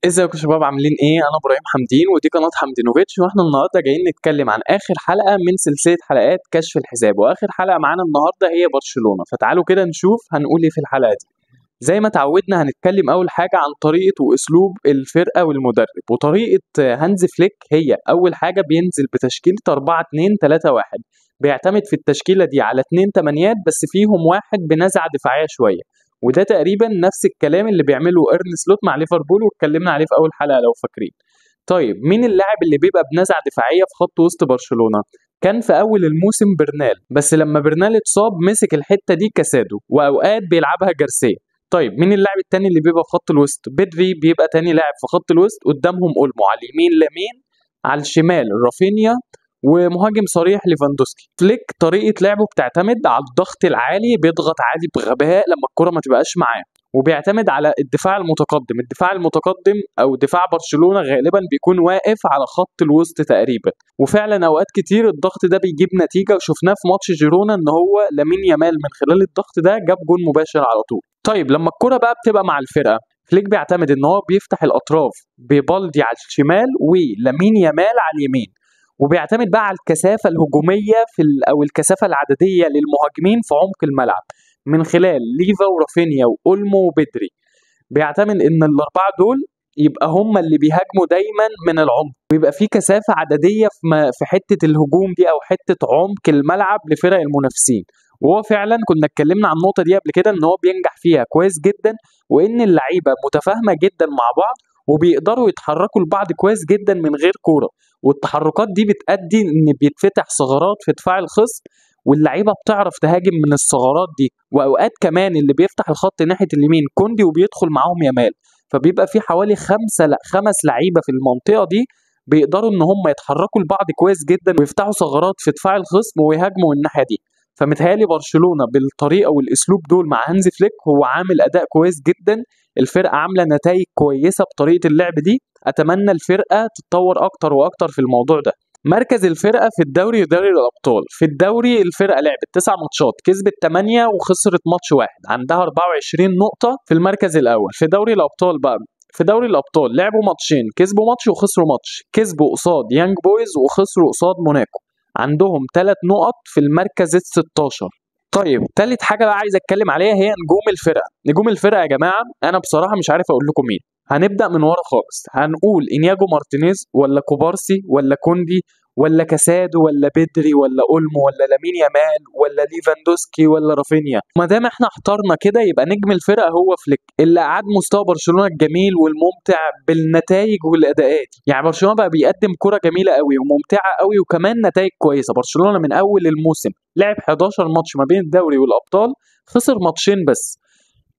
ازيكم يا شباب، عاملين ايه؟ انا ابراهيم حمدين ودي قناه حمدينوفيتش، واحنا النهارده جايين نتكلم عن اخر حلقه من سلسله حلقات كشف الحساب، واخر حلقه معانا النهارده هي برشلونه. فتعالوا كده نشوف هنقول ايه في الحلقه دي. زي ما تعودنا هنتكلم اول حاجه عن طريقه واسلوب الفرقه والمدرب. وطريقه هانز فليك هي اول حاجه بينزل بتشكيله 4 2 3 1، بيعتمد في التشكيله دي على 2 تمانيات بس فيهم واحد بنزعه دفاعيه شويه. وده تقريبا نفس الكلام اللي بيعمله ارن سلوت مع ليفربول، واتكلمنا عليه في اول حلقه لو فاكرين. طيب مين اللاعب اللي بيبقى بنزعه دفاعيه في خط وسط برشلونه؟ كان في اول الموسم برنال، بس لما برنال اتصاب مسك الحته دي كاسادو، واوقات بيلعبها جارسيا. طيب مين اللاعب التاني اللي بيبقى في خط الوسط؟ بدري بيبقى تاني لاعب في خط الوسط، قدامهم اولمو، على اليمين لامين، على الشمال رافينيا، ومهاجم صريح ليفاندوسكي. فليك طريقة لعبه بتعتمد على الضغط العالي، بيضغط عالي بغباء لما الكرة ما تبقاش معاه، وبيعتمد على الدفاع المتقدم. الدفاع المتقدم او دفاع برشلونة غالبا بيكون واقف على خط الوسط تقريبا، وفعلا اوقات كتير الضغط ده بيجيب نتيجة، وشفناه في ماتش جيرونا ان هو لامين يامال من خلال الضغط ده جاب جون مباشر على طول. طيب لما الكرة بقى بتبقى مع الفرقة، فليك بيعتمد ان هو بيفتح الاطراف ببالدي على الشمال ولامين يامال على اليمين، وبيعتمد بقى على الكثافه الهجوميه او الكثافه العدديه للمهاجمين في عمق الملعب من خلال ليفا ورافينيا واولمو وبدري. بيعتمد ان الاربعه دول يبقى هم اللي بيهاجموا دايما من العمق، ويبقى في كثافه عدديه في حته الهجوم دي او حته عمق الملعب لفرق المنافسين. وهو فعلا كنا اتكلمنا عن النقطه دي قبل كده ان هو بينجح فيها كويس جدا، وان اللعيبه متفاهمه جدا مع بعض وبيقدروا يتحركوا لبعض كويس جدا من غير كوره. والتحركات دي بتأدي ان بيتفتح ثغرات في دفاع الخصم، واللعيبه بتعرف تهاجم من الثغرات دي. واوقات كمان اللي بيفتح الخط ناحيه اليمين كوندي، وبيدخل معاهم يامال، فبيبقى في حوالي خمس لعيبه في المنطقه دي بيقدروا ان هم يتحركوا لبعض كويس جدا ويفتحوا ثغرات في دفاع الخصم ويهاجموا الناحيه دي. فمتهيألي برشلونه بالطريقه والاسلوب دول مع هانز فليك هو عامل اداء كويس جدا. الفرقه عامله نتائج كويسه بطريقه اللعب دي. اتمنى الفرقه تتطور اكتر واكتر في الموضوع ده. مركز الفرقه في الدوري ودوري الابطال. في الدوري الفرقه لعبت 9 ماتشات، كسبت 8 وخسرت ماتش واحد، عندها 24 نقطه في المركز الاول. في دوري الابطال بقى، في دوري الابطال لعبوا ماتشين، كسبوا ماتش وخسروا ماتش. كسبوا قصاد يانج بويز وخسروا قصاد موناكو، عندهم 3 نقط في المركز ال 16. طيب تالت حاجه بقى عايز اتكلم عليها هي نجوم الفرقه. نجوم الفرقه يا جماعه انا بصراحه مش عارف اقول لكم مين. هنبدا من ورا خالص، هنقول انياجو مارتينيز ولا كوبارسي ولا كوندي ولا كاسادو ولا بدري ولا اولمو ولا لامين يامال ولا ليفاندوسكي ولا رافينيا. ما دام احنا احترنا كده يبقى نجم الفرقه هو فليك، اللي اعاد مستوى برشلونه الجميل والممتع بالنتائج والاداءات. يعني برشلونه بقى بيقدم كره جميله قوي وممتعه قوي وكمان نتائج كويسه. برشلونه من اول الموسم لعب 11 ماتش ما بين الدوري والابطال، خسر ماتشين بس،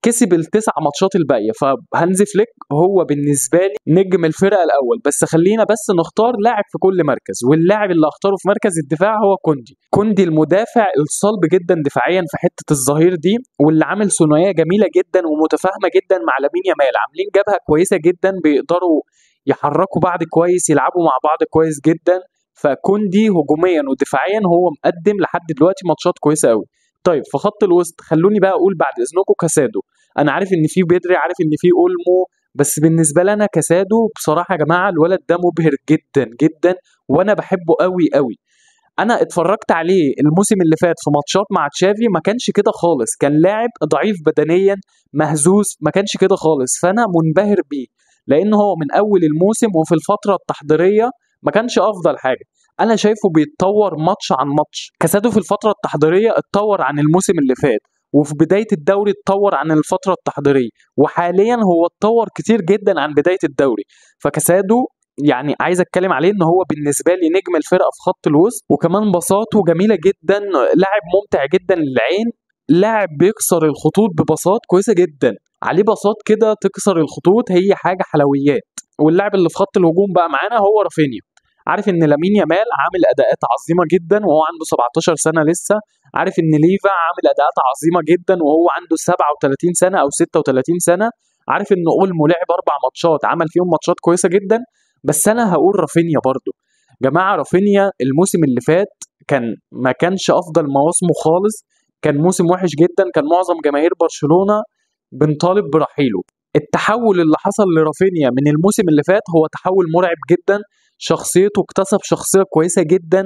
كسب التسع ماتشات الباقيه. فهانزي فليك هو بالنسبه لي نجم الفرقه الاول. بس خلينا بس نختار لاعب في كل مركز، واللاعب اللي اختاره في مركز الدفاع هو كوندي. كوندي المدافع الصلب جدا دفاعيا في حته الظهير دي، واللي عامل ثنائيه جميله جدا ومتفاهمه جدا مع لامين يامال، عاملين جبهه كويسه جدا، بيقدروا يحركوا بعض كويس، يلعبوا مع بعض كويس جدا. فكوندي هجوميا ودفاعيا هو مقدم لحد دلوقتي ماتشات كويسه قوي. طيب في خط الوسط خلوني بقى اقول بعد اذنكم كاسادو. انا عارف ان في بدري، عارف ان في اولمو، بس بالنسبه لي انا كاسادو بصراحه يا جماعه الولد ده مبهر جدا جدا، وانا بحبه قوي قوي. انا اتفرجت عليه الموسم اللي فات في ماتشات مع تشافي، ما كانش كده خالص، كان لاعب ضعيف بدنيا مهزوز، ما كانش كده خالص. فانا منبهر بيه لان هو من اول الموسم وفي الفتره التحضيريه ما كانش افضل حاجه. انا شايفه بيتطور ماتش عن ماتش. كاسادو في الفتره التحضيريه اتطور عن الموسم اللي فات، وفي بدايه الدوري اتطور عن الفتره التحضيريه، وحاليا هو اتطور كتير جدا عن بدايه الدوري. فكاسادو يعني عايز اتكلم عليه ان هو بالنسبه لي نجم الفرقه في خط الوسط، وكمان بساطته جميله جدا، لاعب ممتع جدا للعين، لاعب بيكسر الخطوط ببساط كويسه جدا، عليه بساط كده تكسر الخطوط، هي حاجه حلويات. واللاعب اللي في خط الهجوم بقى معانا هو رافينيا. عارف ان لامين يامال عامل اداءات عظيمه جدا وهو عنده 17 سنه لسه، عارف ان ليفا عامل اداءات عظيمه جدا وهو عنده 37 سنه او 36 سنه، عارف ان اولمو لعب 4 ماتشات عمل فيهم ماتشات كويسه جدا. بس انا هقول رافينيا برضو. جماعه رافينيا الموسم اللي فات ما كانش افضل مواسمه خالص، كان موسم وحش جدا، كان معظم جماهير برشلونه بنطالب برحيله. التحول اللي حصل لرافينيا من الموسم اللي فات هو تحول مرعب جدا. شخصيته اكتسب شخصية كويسة جدا،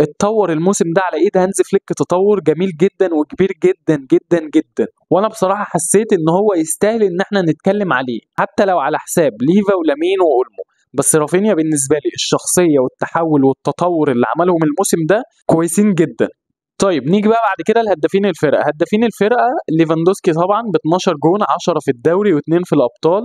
اتطور الموسم ده على ايد هانز فليك تطور جميل جدا وكبير جدا جدا جدا. وانا بصراحة حسيت ان هو يستاهل ان احنا نتكلم عليه حتى لو على حساب ليفا ولامين واولمو. بس رافينيا بالنسبة لي الشخصية والتحول والتطور اللي عملهم الموسم ده كويسين جدا. طيب نيجي بقى بعد كده لهدافين الفرقه. هدافين الفرقه ليفاندوسكي طبعا ب 12 جون، 10 في الدوري و2 في الابطال.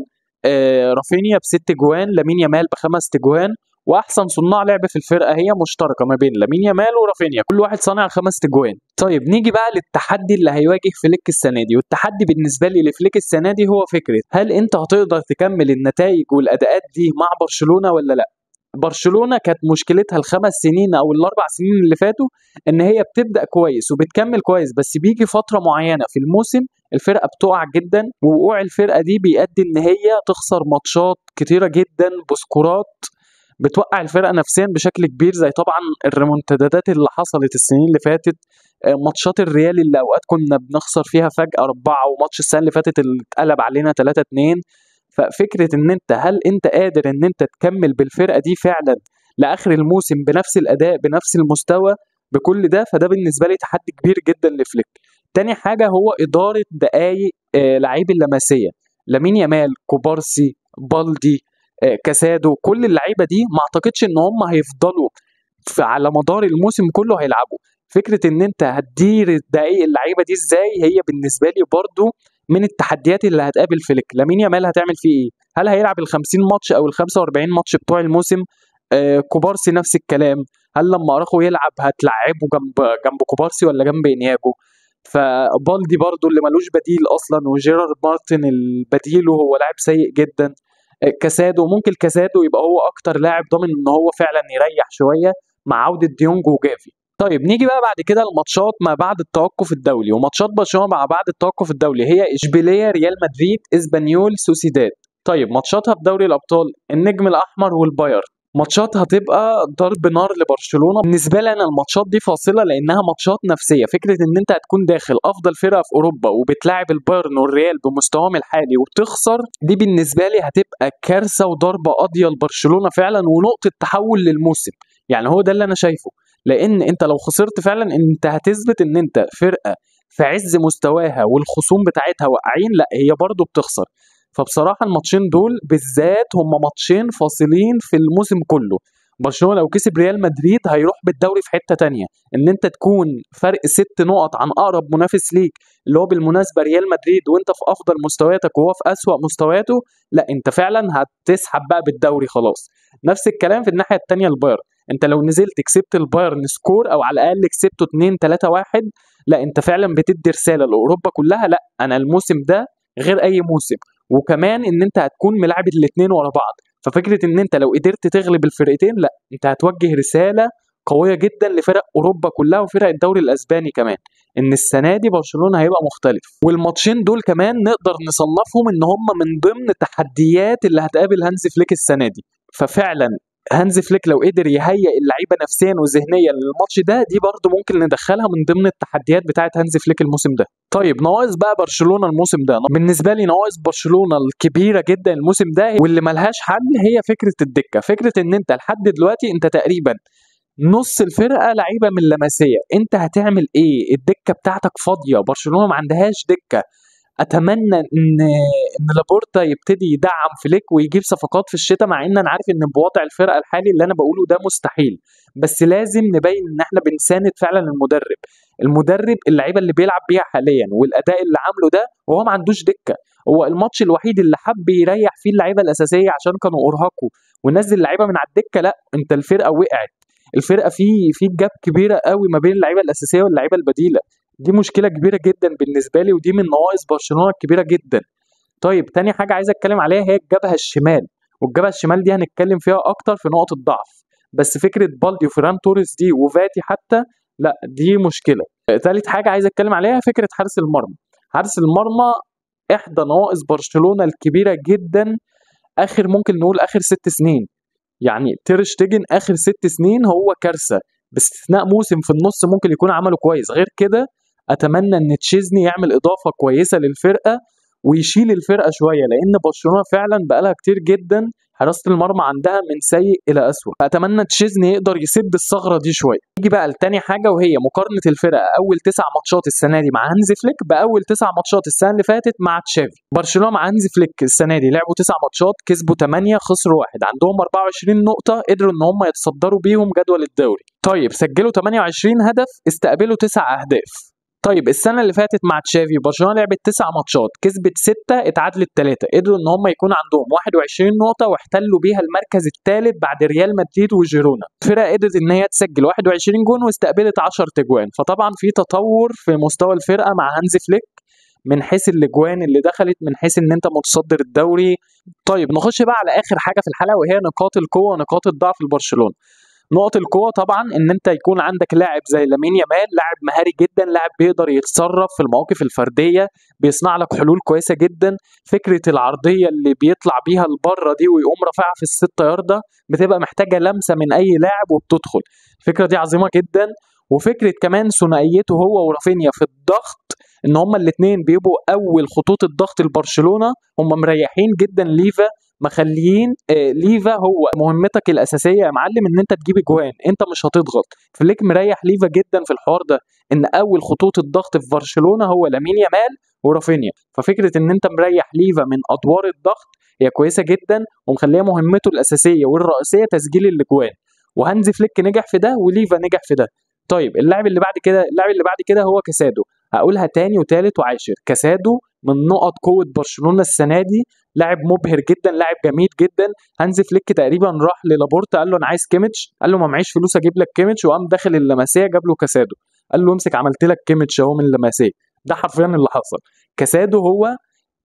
رافينيا ب6 جوان، لامين يامال ب5 تجوان. واحسن صناع لعب في الفرقه هي مشتركه ما بين لامين يامال ورافينيا، كل واحد صانع 5 تجوان. طيب نيجي بقى للتحدي اللي هيواجه فليك السنه دي. والتحدي بالنسبه لي لفليك السنه دي هو فكره هل انت هتقدر تكمل النتائج والاداءات دي مع برشلونه ولا لا. برشلونة كانت مشكلتها ال5 سنين او ال4 سنين اللي فاتوا ان هي بتبدأ كويس وبتكمل كويس، بس بيجي فترة معينة في الموسم الفرقة بتقع جدا، ووقوع الفرقة دي بيؤدي ان هي تخسر ماتشات كتيرة جدا بسكورات بتوقع الفرقة نفسيا بشكل كبير، زي طبعا الريمونتادات اللي حصلت السنين اللي فاتت. ماتشات الريال اللي اوقات كنا بنخسر فيها فجأة 4، وماتش السنة اللي فاتت اللي اتقلب علينا 3-2. ففكرة ان انت هل انت قادر ان انت تكمل بالفرقة دي فعلا لاخر الموسم بنفس الاداء بنفس المستوى بكل ده، فده بالنسبة لي تحدي كبير جدا لفليك. تاني حاجة هو ادارة دقايق لعيب اللمسية، لامين يامال، كوبارسي، بالدي، كاسادو، كل اللعيبة دي ما اعتقدش ان هم هيفضلوا على مدار الموسم كله هيلعبوا. فكرة ان انت هتدير دقايق اللعيبة دي ازاي هي بالنسبة لي برضو من التحديات اللي هتقابل فليك. لامين يامال هتعمل فيه ايه؟ هل هيلعب ال50 ماتش او ال45 ماتش بتوع الموسم؟ كوبارسي نفس الكلام، هل لما اراخو يلعب هتلعبه جنب كوبارسي ولا جنب انياجو؟ فبالدي برضو اللي ملوش بديل اصلا، وجيرارد مارتن البديل وهو لاعب سيء جدا. كاسادو، ممكن كاسادو يبقى هو اكتر لاعب ضامن ان هو فعلا يريح شويه مع عوده ديونج وجافي. طيب نيجي بقى بعد كده الماتشات ما بعد التوقف الدولي، وماتشات برشلونه مع بعد التوقف الدولي هي اشبيليه، ريال مدريد، اسبانيول، سوسيداد. طيب ماتشاتها في دوري الابطال النجم الاحمر والبايرن. ماتشات هتبقى ضرب نار لبرشلونه. بالنسبه لي انا الماتشات دي فاصله لانها ماتشات نفسيه. فكره ان انت هتكون داخل افضل فرقه في اوروبا وبتلاعب البايرن والريال بمستواهم الحالي وبتخسر، دي بالنسبه لي هتبقى كارثه وضربه قاضيه لبرشلونه فعلا ونقطه تحول للموسم. يعني هو ده اللي انا شايفه، لان انت لو خسرت فعلا انت هتثبت ان انت فرقه في عز مستواها والخصوم بتاعتها واقعين، لا هي برضو بتخسر. فبصراحه الماتشين دول بالذات هم ماتشين فاصلين في الموسم كله. برشلونه لو كسب ريال مدريد هيروح بالدوري في حته تانية. ان انت تكون فرق 6 نقط عن اقرب منافس ليك اللي هو بالمناسبه ريال مدريد وانت في افضل مستوياتك وهو في اسوأ مستوياته، لا انت فعلا هتسحب بقى بالدوري خلاص. نفس الكلام في الناحيه التانية البايرن، انت لو نزلت كسبت البايرن سكور او على الاقل كسبته 2-3-1، لا انت فعلا بتدي رساله لاوروبا كلها، لا انا الموسم ده غير اي موسم. وكمان ان انت هتكون ملاعب الاثنين ورا بعض، ففكره ان انت لو قدرت تغلب الفرقتين لا انت هتوجه رساله قويه جدا لفرق اوروبا كلها وفرق الدوري الاسباني كمان، ان السنه دي برشلونه هيبقى مختلف. والماتشين دول كمان نقدر نصنفهم ان هم من ضمن التحديات اللي هتقابل هانز فليك السنه دي. ففعلا هانز فليك لو قدر يهيئ اللعيبه نفسيا وذهنيا للماتش ده، دي برضه ممكن ندخلها من ضمن التحديات بتاعه هانز فليك الموسم ده. طيب ناقص بقى برشلونه الموسم ده، بالنسبه لي ناقص برشلونه الكبيره جدا الموسم ده واللي ملهاش حل هي فكره الدكه. فكره ان انت لحد دلوقتي انت تقريبا نص الفرقه لعيبه من لمسيه، انت هتعمل ايه؟ الدكه بتاعتك فاضيه، برشلونه ما عندهاش دكه. اتمنى ان لابورتا يبتدي يدعم فليك ويجيب صفقات في الشتاء، مع ان انا عارف ان بوضع الفرقه الحالي اللي انا بقوله ده مستحيل، بس لازم نبين ان احنا بنساند فعلا المدرب اللعيبه اللي بيلعب بيها حاليا والاداء اللي عامله ده، وهو ما عندوش دكه. هو الماتش الوحيد اللي حب يريح فيه اللعيبه الاساسيه عشان كانوا ارهقوا ونزل اللعيبه من على الدكه، لا انت الفرقه وقعت. الفرقه في جاب كبيره قوي ما بين اللعيبه الاساسيه واللعيبه البديله. دي مشكله كبيره جدا بالنسبه لي، ودي من نواقص برشلونه الكبيره جدا. طيب تاني حاجه عايز اتكلم عليها هي الجبهه الشمال، والجبهه الشمال دي هنتكلم فيها اكتر في نقط الضعف. بس فكره بالدي وفيران توريس دي وفاتي حتى، لا دي مشكله. تالت حاجه عايز اتكلم عليها فكره حارس المرمى. حارس المرمى احدى نواقص برشلونه الكبيره جدا، ممكن نقول اخر 6 سنين. يعني تير شتيجن اخر 6 سنين هو كارثه، باستثناء موسم في النص ممكن يكون عمله كويس. غير كده اتمنى ان تشيزني يعمل اضافه كويسه للفرقه ويشيل الفرقه شويه، لان برشلونه فعلا بقالها كتير جدا حراسه المرمى عندها من سيء الى اسوء. فاتمنى تشيزني يقدر يسد الثغره دي شويه. نيجي بقى لتاني حاجه، وهي مقارنه الفرقه اول 9 ماتشات السنه دي مع هانزي فليك باول 9 ماتشات السنه اللي فاتت مع تشافي. برشلونه مع هانزي فليك السنه دي لعبوا 9 ماتشات، كسبوا 8 خسروا 1، عندهم 24 نقطه قدروا ان هم يتصدروا بيهم جدول الدوري. طيب سجلوا 28 هدف، استقبلوا 9 اهداف. طيب السنه اللي فاتت مع تشافي برشلونه لعبت 9 ماتشات، كسبت 6 اتعادلت 3، قدروا ان هم يكون عندهم 21 نقطه واحتلوا بيها المركز الثالث بعد ريال مدريد وجيرونا. الفرقه قدرت ان هي تسجل 21 جون واستقبلت 10 تجوان، فطبعا في تطور في مستوى الفرقه مع هانزي فليك من حيث الاجوان اللي دخلت، من حيث ان انت متصدر الدوري. طيب نخش بقى على اخر حاجه في الحلقه، وهي نقاط القوه ونقاط الضعف لبرشلونه. نقط القوة طبعا ان انت يكون عندك لاعب زي لامين يامال، لاعب مهاري جدا، لاعب بيقدر يتصرف في المواقف الفردية، بيصنع لك حلول كويسة جدا. فكرة العرضية اللي بيطلع بيها لبره دي ويقوم رافعها في ال6 ياردة بتبقى محتاجة لمسة من اي لاعب وبتدخل، الفكرة دي عظيمة جدا. وفكرة كمان ثنائيته هو ورافينيا في الضغط، ان هما الاثنين بيبقوا اول خطوط الضغط لبرشلونة، هما مريحين جدا ليفا، مخليين ليفا هو مهمتك الاساسيه يا معلم ان انت تجيب اجوان، انت مش هتضغط. فليك مريح ليفا جدا في الحوار ده، ان اول خطوط الضغط في برشلونه هو لامين يامال ورافينيا. ففكره ان انت مريح ليفا من ادوار الضغط هي كويسه جدا، ومخليه مهمته الاساسيه والرئيسيه تسجيل الاجوان. وهانزي فليك نجح في ده وليفا نجح في ده. طيب اللاعب اللي بعد كده هو كاسادو. هقولها تاني وتالت وعاشر، كاسادو من نقط قوه برشلونه السنه دي، لاعب مبهر جدا، لاعب جميل جدا. هانزي فليك تقريبا راح للابورتا قال له انا عايز كيميتش، قال له ما معيش فلوس اجيب لك كيميتش، وقام داخل اللمسيه جاب له كاسادو، قال له امسك عملت لك كيميتش اهو من اللمسيه. ده حرفيا اللي حصل. كاسادو هو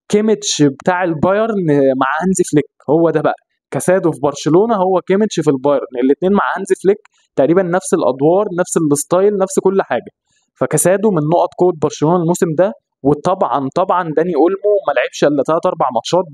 كيميتش بتاع البايرن مع هانزي فليك، هو ده بقى كاسادو في برشلونه هو كيميتش في البايرن، الاثنين مع هانزي فليك تقريبا نفس الادوار نفس الستايل نفس كل حاجه. فكاسادو من نقط قوه برشلونه الموسم ده. وطبعا داني اولمو ما لعبش الا 3 4 ماتشات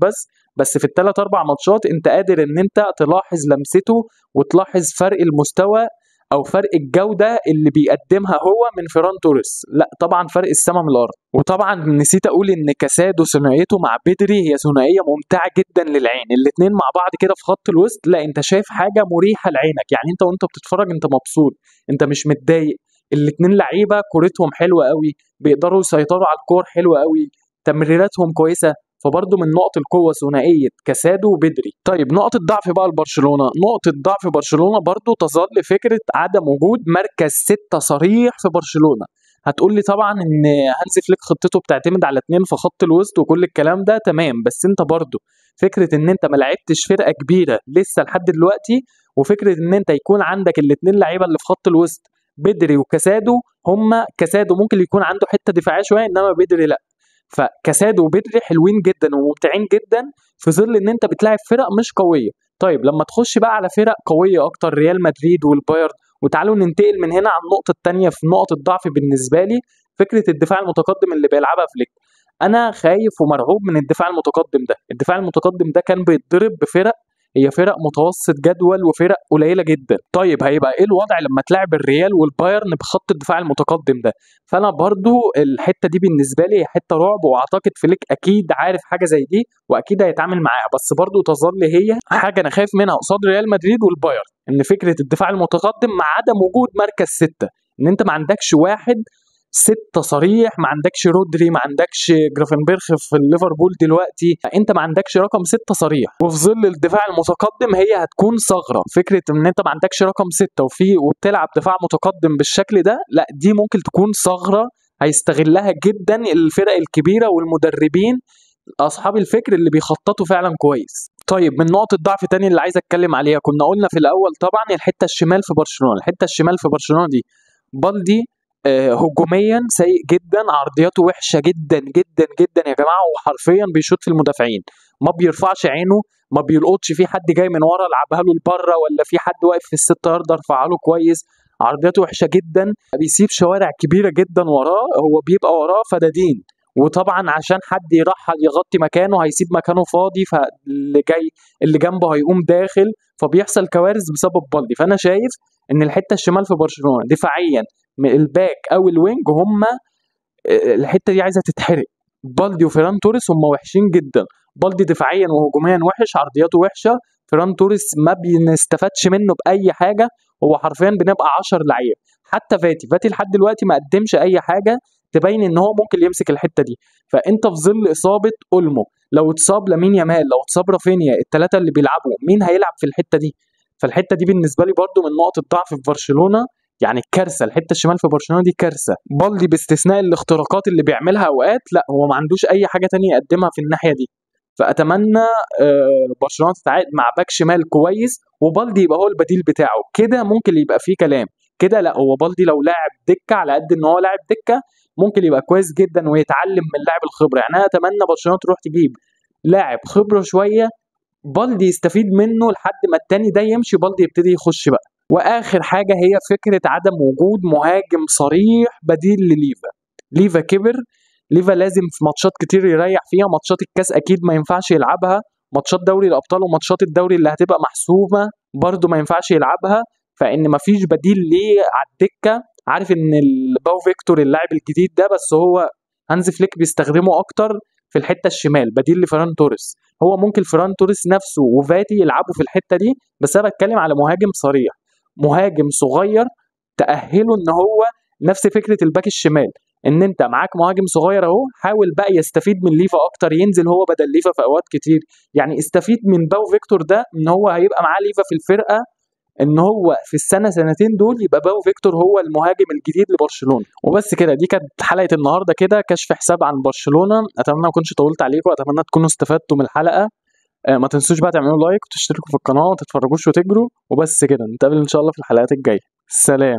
بس في ال3 4 ماتشات انت قادر ان انت تلاحظ لمسته وتلاحظ فرق المستوى او فرق الجوده اللي بيقدمها هو من فيران توريس، لا طبعا فرق السما من الارض. وطبعا نسيت اقول ان كاسادو ثنائيته مع بدري هي ثنائيه ممتعه جدا للعين، الاثنين مع بعض كده في خط الوسط، لا انت شايف حاجه مريحه لعينك، يعني انت وانت بتتفرج انت مبسوط، انت مش متضايق. الاثنين لعيبه كورتهم حلوه قوي، بيقدروا يسيطروا على الكور حلوه قوي، تمريراتهم كويسه. فبرضه من نقط القوه ثنائيه كاسادو وبدري. طيب نقط الضعف بقى لبرشلونه، نقطه ضعف برشلونه برضه تظل فكره عدم وجود مركز 6 صريح في برشلونه. هتقول لي طبعا ان هانزي فليك خطته بتعتمد على 2 في خط الوسط وكل الكلام ده تمام، بس انت برضه فكره ان انت ما لعبتش فرقه كبيره لسه لحد دلوقتي، وفكره ان انت يكون عندك الاثنين لعيبه اللي في خط الوسط بدري وكاسادو، هما كاسادو ممكن يكون عنده حته دفاعيه شويه انما بدري لا. فكاسادو وبدري حلوين جدا وممتعين جدا في ظل ان انت بتلاعب فرق مش قويه. طيب لما تخش بقى على فرق قويه اكتر، ريال مدريد والبايرن، وتعالوا ننتقل من هنا على النقطه الثانيه في نقط الضعف بالنسبه لي، فكره الدفاع المتقدم اللي بيلعبها فليك. انا خايف ومرعوب من الدفاع المتقدم ده. الدفاع المتقدم ده كان بيتضرب بفرق هي فرق متوسط جدول وفرق قليله جدا. طيب هيبقى ايه الوضع لما تلعب الريال والبايرن بخط الدفاع المتقدم ده؟ فانا برضو الحته دي بالنسبه لي حته رعب، واعتقد فليك اكيد عارف حاجه زي دي واكيد هيتعامل معاها، بس برضو تظل هي حاجه انا خايف منها قصاد ريال مدريد والبايرن، ان فكره الدفاع المتقدم مع عدم وجود مركز 6، ان انت ما عندكش واحد 6 صريح، ما عندكش رودري، ما عندكش جرافنبرخ في ليفربول دلوقتي، انت ما عندكش رقم 6 صريح. وفي ظل الدفاع المتقدم هي هتكون ثغره، فكره ان انت ما عندكش رقم 6 وبتلعب دفاع متقدم بالشكل ده، لا دي ممكن تكون ثغره هيستغلها جدا الفرق الكبيره والمدربين اصحاب الفكر اللي بيخططوا فعلا كويس. طيب من نقطه ضعف تاني اللي عايز اتكلم عليها، كنا قلنا في الاول طبعا الحته الشمال في برشلونه، الحته الشمال في برشلونه دي بالدي هجوميا سيء جدا، عرضياته وحشه جدا جدا جدا يا جماعه، وحرفيا بيشوط في المدافعين، ما بيرفعش عينه، ما بيلقطش في حد جاي من ورا لعبها له لبره، ولا في حد واقف في ال6 يارده ارفعها له كويس. عرضياته وحشه جدا، بيسيب شوارع كبيره جدا وراه، هو بيبقى وراه فدادين، وطبعا عشان حد يرحل يغطي مكانه هيسيب مكانه فاضي، اللي جنبه هيقوم داخل، فبيحصل كوارث بسبب بالدي. فانا شايف ان الحته الشمال في برشلونه دفاعيا من الباك او الوينج هم الحته دي عايزه تتحرق، بالدي وفيران توريس هم وحشين جدا. بالدي دفاعيا وهجوميا وحش، عرضياته وحشه. فيران توريس ما بنستفادش منه باي حاجه، هو حرفيا بنبقى 10 لعيبه. حتى فاتي لحد دلوقتي ما قدمش اي حاجه تبين ان هو ممكن يمسك الحته دي. فانت في ظل اصابه اولمو، لو اتصاب لامين يامال، لو اتصاب رافينيا، الثلاثه اللي بيلعبوا مين هيلعب في الحته دي؟ فالحته دي بالنسبه لي برده من نقط الضعف في برشلونه، يعني كارثه. الحته الشمال في برشلونه دي كارثه. بالدي باستثناء الاختراقات اللي بيعملها اوقات، لا هو ما عندوش اي حاجه تانية يقدمها في الناحيه دي. فاتمنى برشلونه تتعاقد مع باك شمال كويس، وبالدي يبقى هو البديل بتاعه، كده ممكن يبقى فيه كلام. كده لا، هو بالدي لو لاعب دكه على قد ان هو لاعب دكه ممكن يبقى كويس جدا ويتعلم من اللاعب الخبره. يعني انا اتمنى برشلونه تروح تجيب لاعب خبره شويه، بالدي يستفيد منه لحد ما التاني ده يمشي، بالدي يبتدي يخش بقى. واخر حاجه هي فكره عدم وجود مهاجم صريح بديل لليفا. ليفا كبر، ليفا لازم في ماتشات كتير يريح فيها. ماتشات الكاس اكيد ما ينفعش يلعبها، ماتشات دوري الابطال وماتشات الدوري اللي هتبقى محسومه برده ما ينفعش يلعبها، فان ما فيش بديل ليه على الدكه. عارف ان الباو فيكتور اللاعب الجديد ده، بس هو هانز فليك بيستخدمه اكتر في الحته الشمال بديل لفيران توريس. هو ممكن فران توريس نفسه وفاتي يلعبوا في الحته دي، بس انا بتكلم على مهاجم صريح، مهاجم صغير تأهله ان هو نفس فكره الباك الشمال، ان انت معاك مهاجم صغير اهو، حاول بقى يستفيد من ليفا اكتر، ينزل هو بدل ليفا في اوقات كتير. يعني استفيد من باو فيكتور ده، ان هو هيبقى معاه ليفا في الفرقه، ان هو في السنه سنتين دول يبقى باو فيكتور هو المهاجم الجديد لبرشلونه. وبس كده، دي كانت حلقه النهارده كده، كشف حساب عن برشلونه. اتمنى ما اكونش طولت عليكم، اتمنى تكونوا استفدتوا من الحلقه. ما تنسوش بقى تعملوا لايك وتشتركوا في القناه وما تتفرجوش وتجروا. وبس كده، نتقابل ان شاء الله في الحلقات الجايه. سلام.